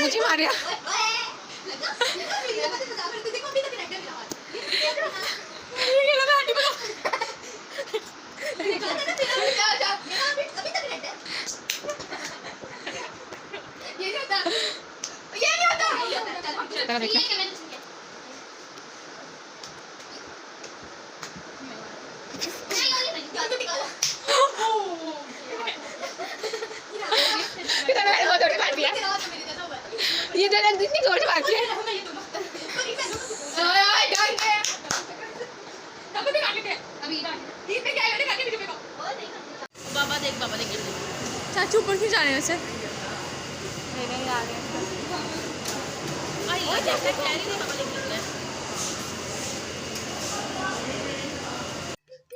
मुझे मारिया। ये तो जितनी गोल मारती है। बाबा देख चाचू ऊपर क्यों जा रहे हैं वैसे? नहीं आ रहे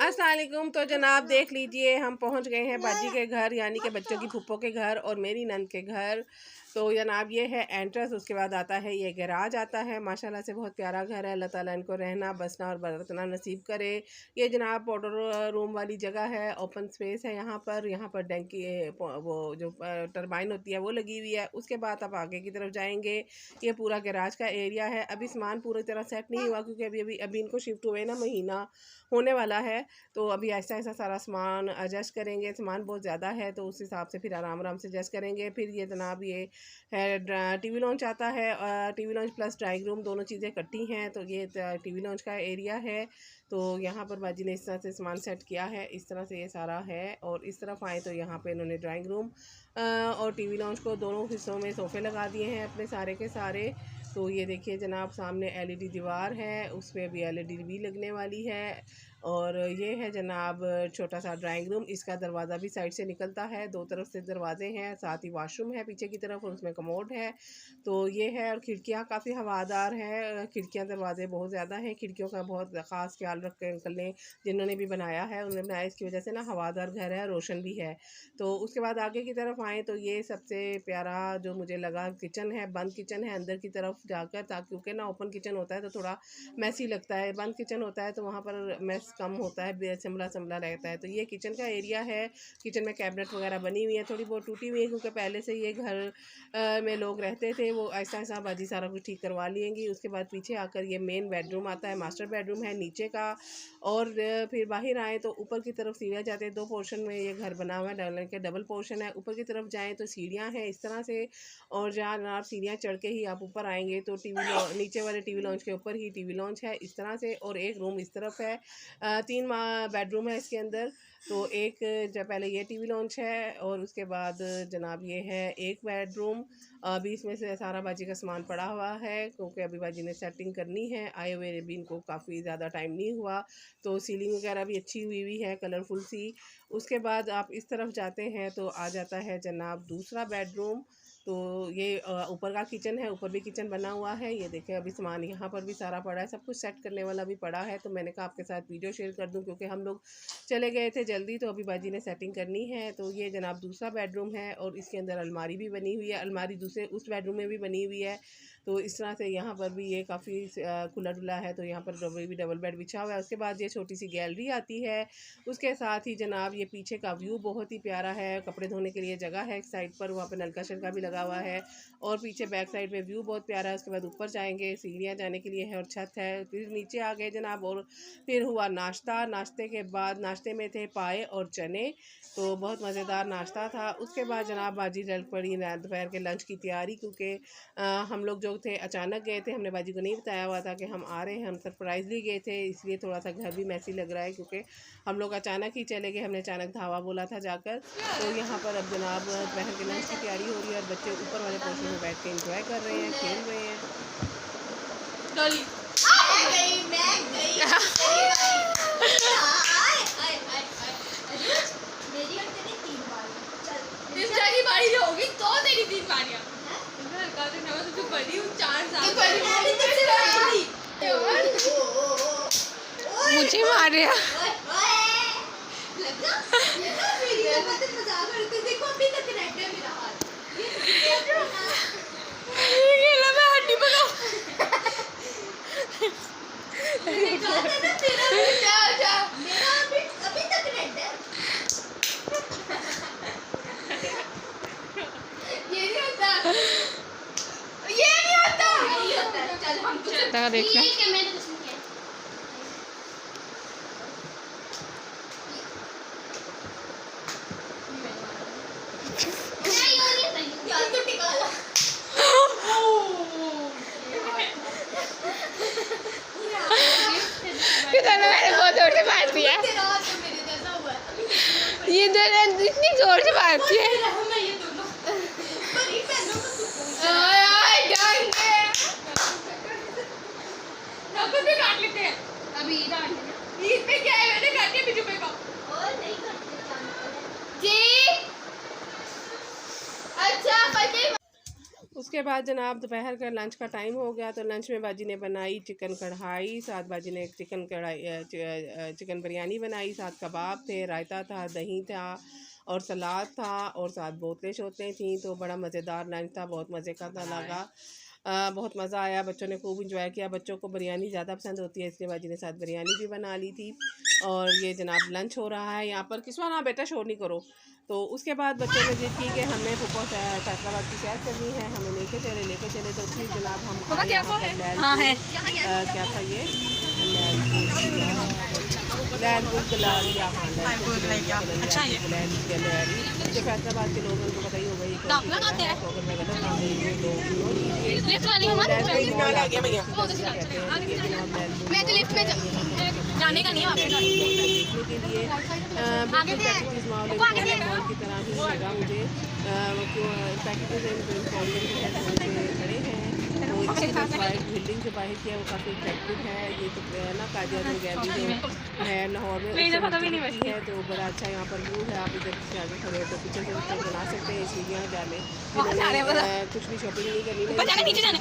अस्सलाम वालेकुम। तो जनाब देख लीजिए हम पहुंच गए हैं बाजी के घर, यानी कि बच्चों की फूफो के घर और मेरी नंद के घर। तो जनाब ये है एंट्रेंस, उसके बाद आता है ये गैराज आता है। माशाल्लाह से बहुत प्यारा घर है। अल्लाह ताला इनको रहना बसना और बरतना नसीब करे। ये जनाब पाउडर रूम वाली जगह है, ओपन स्पेस है यहाँ पर डंकी वो जो टरबाइन होती है वो लगी हुई है। उसके बाद आप आगे की तरफ जाएंगे, ये पूरा गैराज का एरिया है। अभी सामान पूरी तरह सेट नहीं हुआ क्योंकि अभी इनको शिफ्ट हुए ना महीना होने वाला है, तो अभी ऐसा सारा सामान एडजस्ट करेंगे। सामान बहुत ज़्यादा है तो उस हिसाब से फिर आराम से एडजस्ट करेंगे। फिर ये जनाब ये है टीवी लॉन्च आता है, TV launch plus drawing room दोनों चीज़ें इकट्ठी हैं। तो ये टीवी लॉन्च का एरिया है। तो यहाँ पर बाजी ने इस तरह से सामान सेट किया है, इस तरह से ये सारा है। और इस तरफ आए तो यहाँ पे इन्होंने ड्राइंग रूम और टीवी लॉन्च को दोनों हिस्सों में सोफ़े लगा दिए हैं अपने सारे के सारे। तो ये देखिए जनाब सामने एलईडी दीवार है, उसमें भी एलईडी भी लगने वाली है। और ये है जनाब छोटा सा ड्राइंग रूम, इसका दरवाज़ा भी साइड से निकलता है, दो तरफ से दरवाजे हैं, साथ ही वॉशरूम है पीछे की तरफ और उसमें कमोड है। तो ये है, और खिड़कियाँ काफ़ी हवादार हैं, खिड़कियाँ दरवाजे बहुत ज़्यादा हैं। खिड़कियों का बहुत ख़ास ख्याल रख कर लें जिन्होंने भी बनाया है, उन्होंने बनाया इसकी वजह से ना हवादार घर है, रोशन भी है। तो उसके बाद आगे की तरफ आएँ तो ये सबसे प्यारा जो मुझे लगा किचन है, बंद किचन है अंदर की तरफ जाकर, ताकि क्योंकि ना ओपन किचन होता है तो थोड़ा मैसी लगता है, बंद किचन होता है तो वहाँ पर मैस कम होता है, संभला रहता है। तो ये किचन का एरिया है। किचन में कैबिनेट वगैरह बनी हुई है, थोड़ी बहुत टूटी हुई है क्योंकि पहले से ये घर में लोग रहते थे, वो ऐसा बाजी सारा कुछ ठीक करवा लेंगी। उसके बाद पीछे आकर ये मेन बेडरूम आता है, मास्टर बेडरूम है नीचे का। और फिर बाहर आए तो ऊपर की तरफ सीढ़ियाँ जाते हैं, दो पोर्शन में ये घर बना हुआ है, डबल पोर्शन है। ऊपर की तरफ जाएँ तो सीढ़ियाँ हैं इस तरह से, और जहाँ आप सीढ़ियाँ चढ़ के ही आप ऊपर आएंगे तो नीचे वाले टीवी लॉन्च के ऊपर ही टीवी लॉन्च है इस तरह से। और एक रूम इस तरफ है, 3 बेडरूम है इसके अंदर। तो एक जब पहले ये टीवी लॉन्च है और उसके बाद जनाब ये है एक बेडरूम। अभी इसमें से सारा बाजी का सामान पड़ा हुआ है क्योंकि अभी बाजी ने सेटिंग करनी है, आए हुए भी इनको काफ़ी ज़्यादा टाइम नहीं हुआ। तो सीलिंग वगैरह भी अच्छी हुई है, कलरफुल सी। उसके बाद आप इस तरफ जाते हैं तो आ जाता है जनाब दूसरा बेडरूम। तो ये ऊपर का किचन है, ऊपर भी किचन बना हुआ है। ये देखें अभी सामान यहाँ पर भी सारा पड़ा है, सब कुछ सेट करने वाला भी पड़ा है। तो मैंने कहा आपके साथ वीडियो शेयर कर दूं क्योंकि हम लोग चले गए थे जल्दी, तो अभी बाजी ने सेटिंग करनी है। तो ये जनाब दूसरा बेडरूम है और इसके अंदर अलमारी भी बनी हुई है, अलमारी दूसरे उस बेडरूम में भी बनी हुई है। तो इस तरह से यहाँ पर भी ये काफ़ी खुला डुला है, तो यहाँ पर भी डबल बेड बिछा हुआ है। उसके बाद ये छोटी सी गैलरी आती है, उसके साथ ही जनाब ये पीछे का व्यू बहुत ही प्यारा है। कपड़े धोने के लिए जगह है एक साइड पर, वहाँ पर नलका शलका भी लगा हुआ है और पीछे बैक साइड में व्यू बहुत प्यारा है। उसके बाद ऊपर जाएंगे, सीढ़ियाँ जाने के लिए है और छत है। फिर नीचे आ गए जनाब और फिर हुआ नाश्ता। नाश्ते के बाद नाश्ते में थे पाए और चने, तो बहुत मज़ेदार नाश्ता था। उसके बाद जनाब बाजी डल पड़ी दोपहर के लंच की तैयारी, क्योंकि हम लोग जो थे अचानक गए थे, हमने बाजी को नहीं बताया हुआ था कि हम आ रहे हैं, हम सरप्राइजली गए थे, इसलिए थोड़ा सा घर भी मैसी लग रहा है क्योंकि हम लोग अचानक ही चले गए, हमने अचानक धावा बोला था जाकर। तो यहाँ पर अब जनाब दोपहर के लंच की तैयारी हो रही है और बच्चे ऊपर वाले पोर्शन में बैठ के एंजॉय कर रहे हैं, खेल रहे हैं। बारी होगी तो तेरी 3 बारियां तो बड़ी हूँ 4 साल मुझे मारिया। देखना मैंने बहुत जोर से मार दिया। ये दोनों इतनी जोर से मारती है। काट लेते हैं अभी। ईद पे क्या है, मैंने काट दिया बिजू पे का। और नहीं करते जी। अच्छा उसके बाद जनाब दोपहर का लंच का टाइम हो गया, तो लंच में बाजी ने बनाई चिकन कढ़ाई, साथ बाजी ने एक चिकन बिरयानी बनाई, साथ कबाब थे, रायता था, दही था और सलाद था और साथ बोतलें शोतलें थी। तो बड़ा मज़ेदार लंच था, बहुत मज़े का था लगा। बहुत मज़ा आया, बच्चों ने खूब इंजॉय किया। बच्चों को बिरयानी ज़्यादा पसंद होती है, इसलिए बाजी ने साथ बिरयानी भी बना ली थी। और ये जनाब लंच हो रहा है यहाँ पर। किसवा ना बेटा शोर नहीं करो। तो उसके बाद बच्चों ने जिद की कि हमें फुप्पो फैसलाबाद की सैर करनी है, हमें लेके चले। तो फिर जनाब हम क्या था ये जो फैसलाबाद के लोग उनको पता ही होगा ये जाने का नहीं देखने के लिए मॉल की तरह ही लगा मुझे। खड़े हैं बिल्डिंग जो बाहर की है वो काफ़ी अट्रैक्टिव है। ये तो ना कादियान गैलरी जो है लाहौर में है, तो बड़ा अच्छा यहाँ पर व्यू है। आप इधर से आगे खड़े हो तो पिक्चर से बना सकते हैं। सीढ़ियाँ जाने कुछ भी शॉपिंग नहीं करनी है,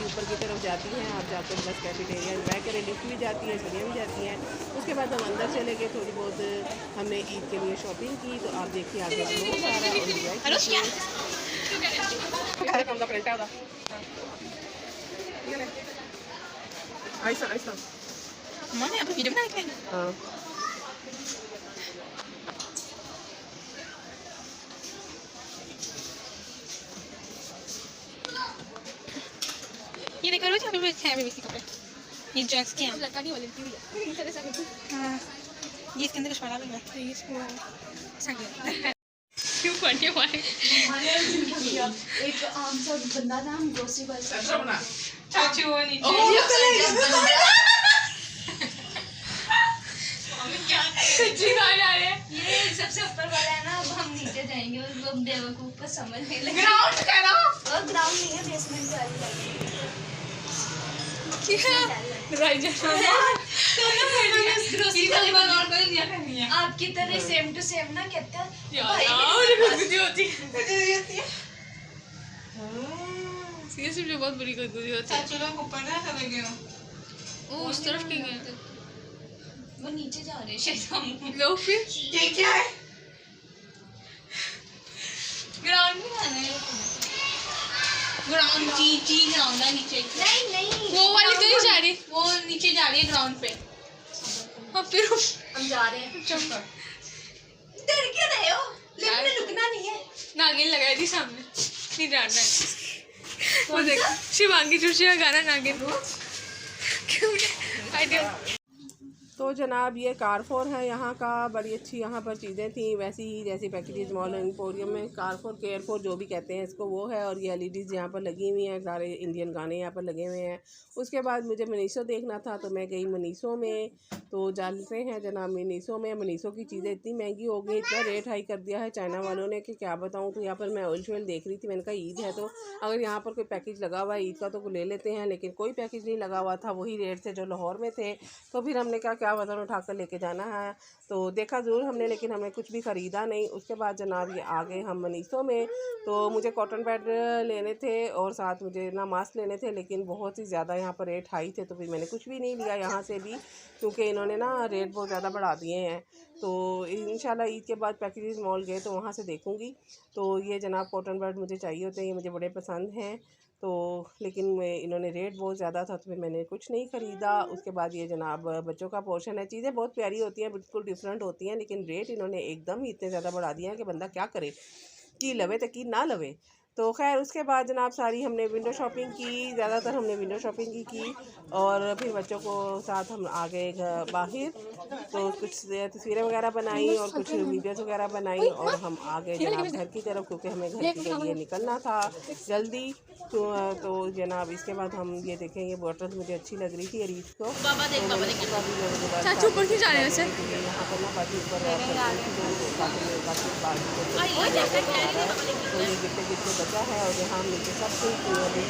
ऊपर की तरफ जाती हैं। आप जाकर बस कैफेटेरिया एंजॉय करें, लिफ्ट भी जाती है, सीढ़ियाँ भी जाती हैं। उसके बाद हम अंदर चले गए, थोड़ी बहुत हमने ईद के लिए शॉपिंग की। तो आप देखिए आगे बहुत सारा हाँ। ये देखो रोज अभी है बेबी के कपड़े। ये ड्रेस के हैं, लड़का नहीं वाले की हां ये इसके अंदर कुछ पड़ा हुआ है। ये इसको ऐसा क्यों पढ़ने वाले एक आम सा बंदा था, हम ग्रोसरी पर चाचू वो नीचे ये सबसे ऊपर वाला है ना। अब हम नीचे जाएंगे और अब बेवकूफ को समझ नहीं लगे। ग्राउंड करो और ग्राउंड नहीं है, बेसमेंट वाली है। ग्रोसरी वाली बात और कोई नहीं करनी है। आपकी तरह सेम टू सेम ना कहते हैं सीरियसली मुझे बहुत बुरी खुदबुदी होती है। चलो ऊपर ना चले गए वो उस तरफ के गए, वो नीचे जा रहे हैं शैतान। लो फिर ये क्या है? ग्राउंड में आना है। ग्राउंड जी ग्राउंड है नीचे। नहीं वो वाली तो नहीं जा रही, वो नीचे जा रही है ग्राउंड पे। अब फिर हम जा रहे हैं। चुप डर क्यों रहे हो? लिफ्ट में रुकना नहीं है। नागिन लगाई थी सामने, नहीं जानना है। वो देख शिवांगी जोशी का गाना नागिन। क्यों आइडिया। तो जनाब ये कारफोर है यहाँ का। बड़ी अच्छी यहाँ पर चीज़ें थी, वैसी ही जैसी पैकेजेस मॉल एम्पोरियम में कारफोर केयरफोर जो भी कहते हैं इसको वो है। और ये एलईडीज़ यहाँ पर लगी हुई हैं, सारे इंडियन गाने यहाँ पर लगे हुए हैं। उसके बाद मुझे मनीषो देखना था, तो मैं गई मनीषो में। तो जानते हैं जनाब मनीषो में, मनीषो की चीज़ें इतनी महंगी हो गई, इतना रेट हाई कर दिया है चाइना वालों ने कि क्या बताऊँ। तो यहाँ पर मैं ऑयल शोयल देख रही थी, मैंने कहा ईद है तो अगर यहाँ पर कोई पैकेज लगा हुआ है ईद का तो ले लेते हैं, लेकिन कोई पैकेज नहीं लगा हुआ था। वही रेट थे जो लाहौर में थे। तो फिर हमने क्या वज़न उठा कर लेके जाना है। तो देखा ज़रूर हमने, लेकिन हमने कुछ भी ख़रीदा नहीं। उसके बाद जनाब ये आ गए हम मनीषो में। तो मुझे कॉटन पैड लेने थे और साथ मुझे ना मास्क लेने थे, लेकिन बहुत ही ज़्यादा यहाँ पर रेट हाई थे। तो फिर मैंने कुछ भी नहीं लिया यहाँ से भी, क्योंकि इन्होंने ना रेट बहुत ज़्यादा बढ़ा दिए हैं। तो इंशाल्लाह ईद के बाद पैकेजेस मॉल गए तो वहाँ से देखूँगी। तो ये जनाब कॉटन पैड मुझे चाहिए होते हैं, ये मुझे बड़े पसंद हैं। तो लेकिन इन्होंने रेट बहुत ज़्यादा था तो फिर मैंने कुछ नहीं ख़रीदा। उसके बाद ये जनाब बच्चों का पोर्शन है। चीज़ें बहुत प्यारी होती हैं, बिल्कुल डिफरेंट होती हैं, लेकिन रेट इन्होंने एकदम ही इतने ज़्यादा बढ़ा दिए हैं कि बंदा क्या करे, की लवे तो की ना लवे। तो खैर उसके बाद जनाब सारी हमने विंडो शॉपिंग की, ज़्यादातर हमने विंडो शॉपिंग की और फिर बच्चों को साथ हम आ गए बाहर। तो कुछ तस्वीरें वगैरह बनाई और कुछ वीडियोस वगैरह बनाई और हम आ गए जनाब घर की तरफ, क्योंकि हमें घर के लिए निकलना था जल्दी। तो जनाब इसके बाद हम ये देखें, ये बॉटल मुझे अच्छी लग रही थी अरीफ को। चाचू ऊपर क्यों जा रहे हैं वैसे? यहाँ पर ना बाकी ऊपर तो ये गिरते गिरते बचा है और यहाँ हम नीचे सब कुछ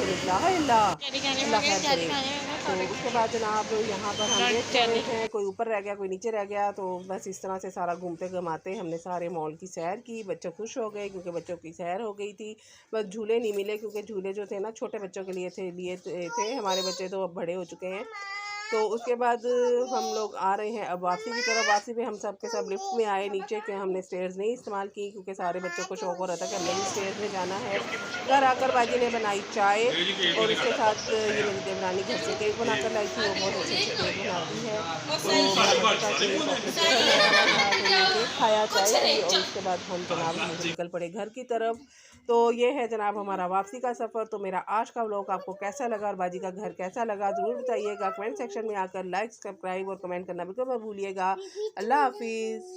निकला है तो उसके बाद जनाब यहाँ पर हम देख रहे हैं कोई ऊपर रह गया कोई नीचे रह गया। तो बस इस तरह से सारा घूमते घुमाते हमने सारे मॉल की सैर की। बच्चे खुश हो गए क्योंकि बच्चों की सैर हो गई थी। बस झूले नहीं मिले क्योंकि झूले जो थे ना छोटे बच्चों के लिए थे हमारे बच्चे तो अब बड़े हो चुके हैं। तो उसके बाद हम लोग आ रहे हैं अब वापसी की तरफ। वापसी पे हम सब के सब लिफ्ट में आए नीचे कि हमने स्टेयर्स नहीं इस्तेमाल की क्योंकि सारे बच्चों को शौक हो रहा था कि हमें भी स्टेयर्स में जाना है। घर आकर बाजी ने बनाई चाय और उसके साथ ये मेरी देवरानी घर से केक बनाकर लाई थी। वो बहुत अच्छे अच्छे केक बनाती है। तो केक खाया चाय और उसके बाद हम जनाब निकल पड़े घर की तरफ। तो ये है जनाब हमारा वापसी का सफ़र। तो मेरा आज का व्लॉग आपको कैसा लगा और बाजी का घर कैसा लगा ज़रूर बताइएगा कमेंट सेक्शन में आकर। लाइक सब्सक्राइब और कमेंट करना बिल्कुल मत भूलिएगा। अल्लाह हाफिज़।